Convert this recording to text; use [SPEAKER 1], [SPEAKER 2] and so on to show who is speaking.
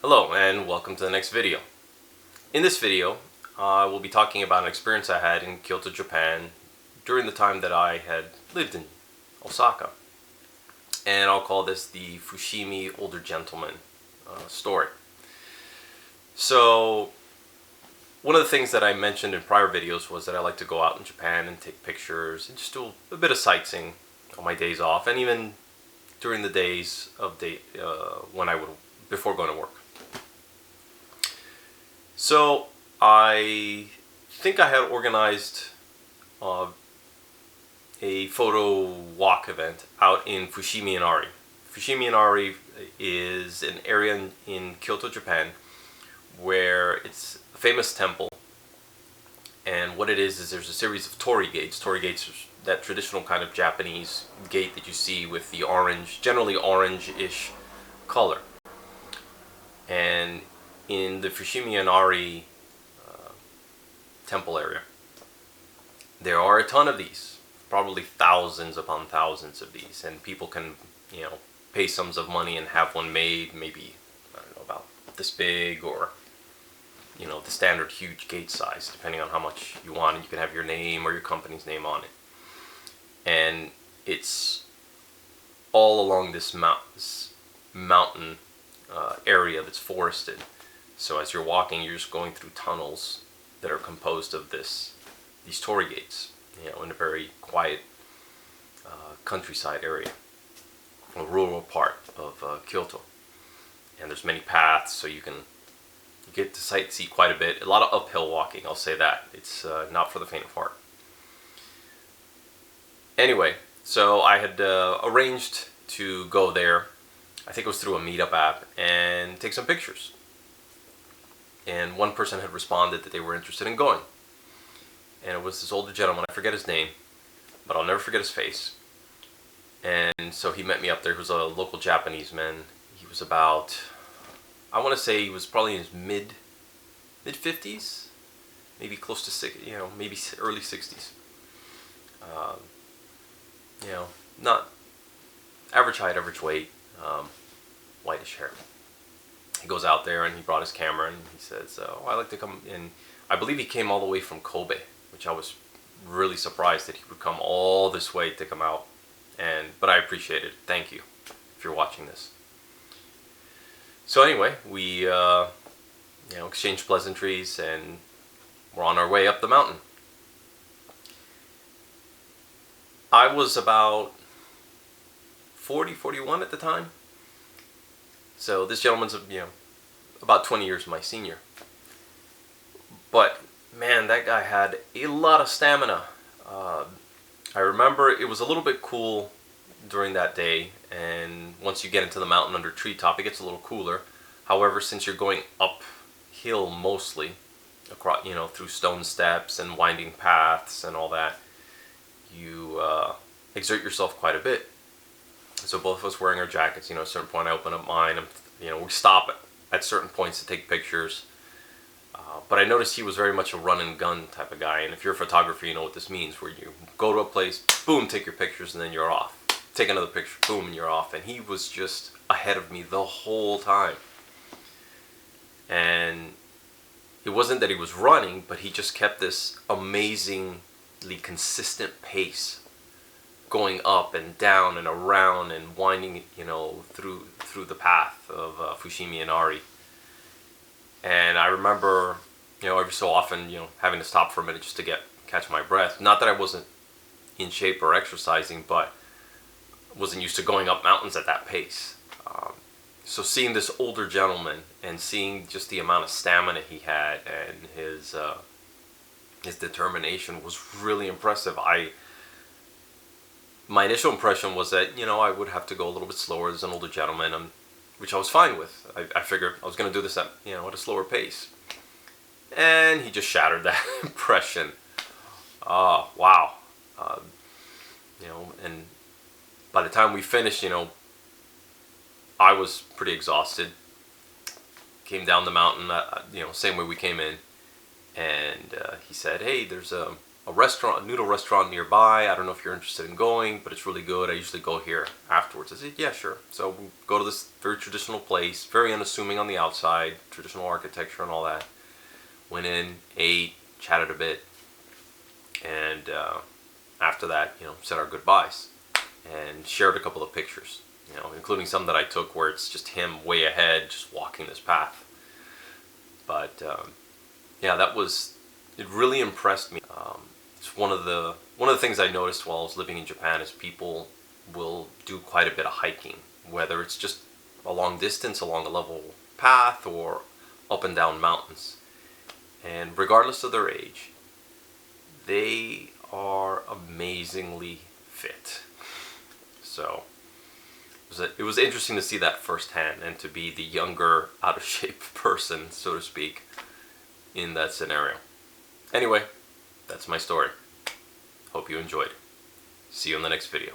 [SPEAKER 1] Hello and welcome to the next video. In this video, I will be talking about an experience I had in Kyoto, Japan during the time that I had lived in Osaka. And I'll call this the Fushimi older gentleman story. So, one of the things that I mentioned in prior videos was that I like to go out in Japan and take pictures and just do a bit of sightseeing on my days off and even during the days of before going to work. So I think I had organized a photo walk event out in Fushimi Inari. Fushimi Inari is an area in Kyoto, Japan, where it's a famous temple. And what it is there's a series of torii gates. Torii gates are that traditional kind of Japanese gate that you see with the orange, generally orange-ish color. And in the Fushimi Inari temple area, there are a ton of these, probably thousands upon thousands of these, and people can, pay sums of money and have one made, maybe, I don't know, about this big, or, the standard huge gate size, depending on how much you want, and you can have your name or your company's name on it. And it's all along this mountain area that's forested. So as you're walking, you're just going through tunnels that are composed of these torii gates, in a very quiet countryside area, a rural part of Kyoto. And there's many paths, so you get to sightsee quite a bit. A lot of uphill walking, I'll say that. It's not for the faint of heart. Anyway, so I had arranged to go there. I think it was through a meetup app, and take some pictures. And one person had responded that they were interested in going. And it was this older gentleman, I forget his name, but I'll never forget his face. And so he met me up there. He was a local Japanese man. He was about, I want to say he was probably in his mid-50s, maybe close to maybe early 60s. Not average height, average weight, whitish hair. He goes out there and he brought his camera and he says, I'd like to come in. I believe he came all the way from Kobe, which I was really surprised that he would come all this way to come out. But I appreciate it. Thank you if you're watching this. So anyway, we exchanged pleasantries and we're on our way up the mountain. I was about 41 at the time. So this gentleman's, about 20 years my senior. But, man, that guy had a lot of stamina. I remember it was a little bit cool during that day, and once you get into the mountain under treetop, it gets a little cooler. However, since you're going uphill mostly, across, through stone steps and winding paths and all that, you exert yourself quite a bit. So both of us wearing our jackets, at a certain point I open up mine, we stop at certain points to take pictures. But I noticed he was very much a run and gun type of guy, and if you're a photographer, you know what this means, where you go to a place, boom, take your pictures, and then you're off. Take another picture, boom, and you're off. And he was just ahead of me the whole time. And it wasn't that he was running, but he just kept this amazingly consistent pace, going up and down and around and winding, through the path of Fushimi Inari. And I remember, every so often, having to stop for a minute just to catch my breath. Not that I wasn't in shape or exercising, but wasn't used to going up mountains at that pace. So seeing this older gentleman and seeing just the amount of stamina he had and his determination was really impressive. My initial impression was that, I would have to go a little bit slower as an older gentleman, which I was fine with. I figured I was going to do this at a slower pace. And he just shattered that impression. Wow. And by the time we finished, I was pretty exhausted. Came down the mountain, same way we came in. And he said, hey, there's a a noodle restaurant nearby. I don't know if you're interested in going, but it's really good. I usually go here afterwards. I said, yeah, sure. So we go to this very traditional place, very unassuming on the outside, traditional architecture and all that. Went in, ate, chatted a bit, and after that, said our goodbyes and shared a couple of pictures, including some that I took where it's just him way ahead, just walking this path. But yeah, it really impressed me. It's one of the things I noticed while I was living in Japan is people will do quite a bit of hiking, whether it's just a long distance along a level path or up and down mountains. And regardless of their age, they are amazingly fit. So it was interesting to see that firsthand and to be the younger, out of shape person, so to speak, in that scenario. Anyway, that's my story. Hope you enjoyed. See you in the next video.